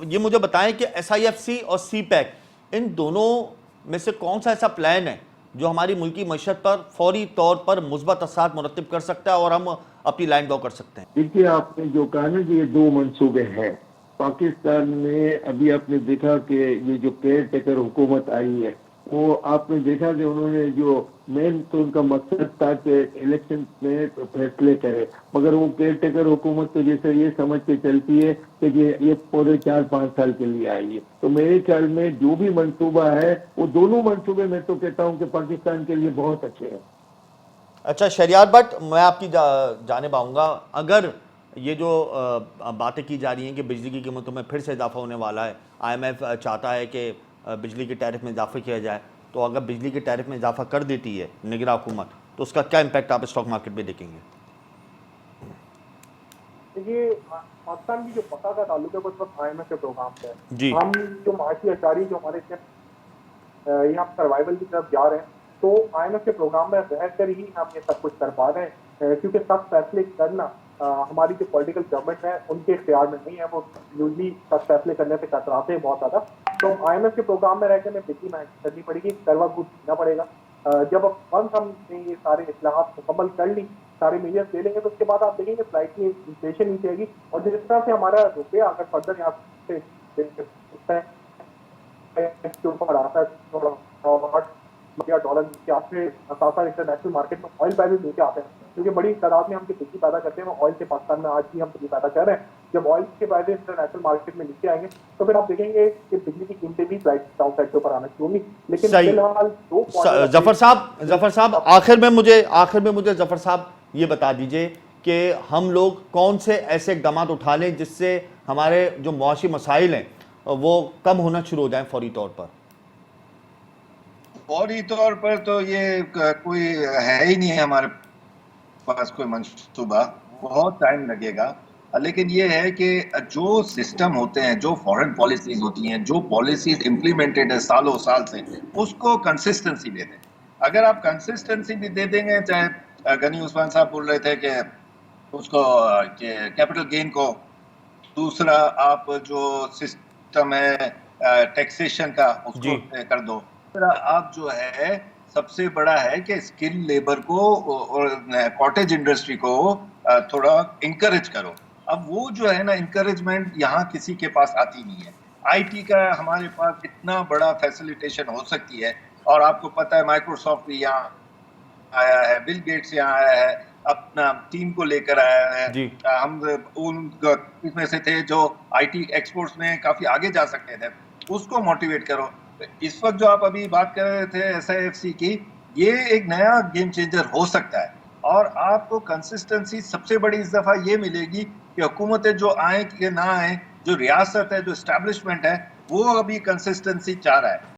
ये मुझे बताएं कि SIFC और CPEC इन दोनों में से कौन सा ऐसा प्लान है जो हमारी मुल्की मईशत पर फौरी तौर पर मुस्बत असरात मुरत्तिब कर सकता है और हम अपनी लाइन ड्रॉ कर सकते हैं? देखिए, आपने जो कहा ना कि ये दो मंसूबे हैं पाकिस्तान में। अभी आपने देखा कि ये जो केयर टेकर हुकूमत आई है, वो आपने देखा कि उन्होंने जो मेन तो उनका मकसद था कि इलेक्शन में फैसले करे, मगर वो केयर टेकर हुकूमत तो जैसे ये समझ के चलती है कि ये पूरे 4-5 साल के लिए आई है। तो मेरे ख्याल में जो भी मंसूबा है, वो दोनों मंसूबे मैं तो कहता हूँ कि पाकिस्तान के लिए बहुत अच्छे हैं। अच्छा शहरियार भट्ट, मैं आपकी जानिब आऊँगा। अगर ये जो बातें की जा रही हैं कि बिजली की कीमतों में फिर से इजाफा होने वाला है, IMF चाहता है कि बिजली के टैरिफ में इजाफा किया जाए, तो अगर बिजली के टैरिफ में इजाफा कर देती है निगरां हुकूमत, तो उसका क्या इम्पैक्ट आप स्टॉक मार्केट में देखेंगे? देखिए, पाकिस्तान की जो पता का ताल्लुक है वो इस वक्त IMF के प्रोग्राम से है। जी। हम जो माशी अशारी जो हमारे यहाँ सर्वाइवल की तरफ जा रहे हैं, तो IMF के प्रोग्राम में रह कर ही हम ये सब कुछ कर पा रहे हैं, क्योंकि सख्त फैसले करना हमारी जो पॉलिटिकल गवर्नमेंट है उनके इख्तियार में नहीं है। वो यूजली सख्त फैसले करने से कतराते हैं बहुत ज्यादा। तो IMF के प्रोग्राम में रहकर हमें बिजली महंगी करनी पड़ेगी, करवा कूद देना पड़ेगा। जब वंस हमने ये सारे इस्लाहात मुकम्मल कर ली, सारे मेजर्स ले लेंगे, तो उसके बाद आप देखेंगे स्लाइटली इन्फ्लेशन नीचे आएगी। और जिस तरह से हमारा रुपया अगर फर्दर यहाँ से के ऊपर आता है, थोड़ा या डॉलर नीचे आते हैं, साथ साथ इंटरनेशनल मार्केट में ऑयल प्राइसेस नीचे आते हैं, क्योंकि बड़ी तादाद में हम बिजली पैदा करते हैं। ऑयल से पाकिस्तान में आज भी हम बिजली पैदा कर रहे हैं। जब ऑयल के प्राइसेस इंटरनेशनल मार्केट में नीचे आएंगे, तो फिर आप देखेंगे कि बिजली की कीमतें भी डाउन साइड के ऊपर आना शुरू होंगी। लेकिन फिलहाल जफर साहब आखिर में मुझे जफर साहब ये बता दीजिए कि हम लोग कौन से ऐसे इकदाम उठा लें जिससे हमारे जो मुआशी मसाइल हैं वो कम होना शुरू हो जाए फौरी तौर पर? फौरी तौर पर तो ये कोई है ही नहीं है हमारे पास कोई मंसूबा, बहुत टाइम लगेगा। लेकिन ये है कि जो सिस्टम होते हैं, जो फॉरेन पॉलिसीज होती हैं, जो पॉलिसीज इम्प्लीमेंटेड है सालों साल से, उसको कंसिस्टेंसी दे दें। अगर आप कंसिस्टेंसी भी दे देंगे, चाहे गनी उस्मान साहब बोल रहे थे कि उसको कैपिटल गेन को, दूसरा आप जो सिस्टम है टैक्सेशन का उसको कर दो, आप जो है सबसे बड़ा है कि स्किल लेबर को और कॉटेज इंडस्ट्री को थोड़ा इंकरेज करो। अब वो जो है ना इंकरेजमेंट यहाँ किसी के पास आती नहीं है। आईटी का हमारे पास इतना बड़ा फैसिलिटेशन हो सकती है, और आपको पता है माइक्रोसॉफ्ट भी यहाँ आया है, बिल गेट्स यहाँ आया है, अपना टीम को लेकर आया है। हम उन इसमें से थे जो आईटी एक्सपोर्ट्स में काफी आगे जा सकते थे, उसको मोटिवेट करो। इस वक्त जो आप अभी बात कर रहे थे SIFC की, ये एक नया गेम चेंजर हो सकता है। और आपको कंसिस्टेंसी सबसे बड़ी इस दफा ये मिलेगी कि हुकूमतें जो आए कि ना आए, जो रियासत है, जो एस्टैब्लिशमेंट है, वो अभी कंसिस्टेंसी चाह रहा है।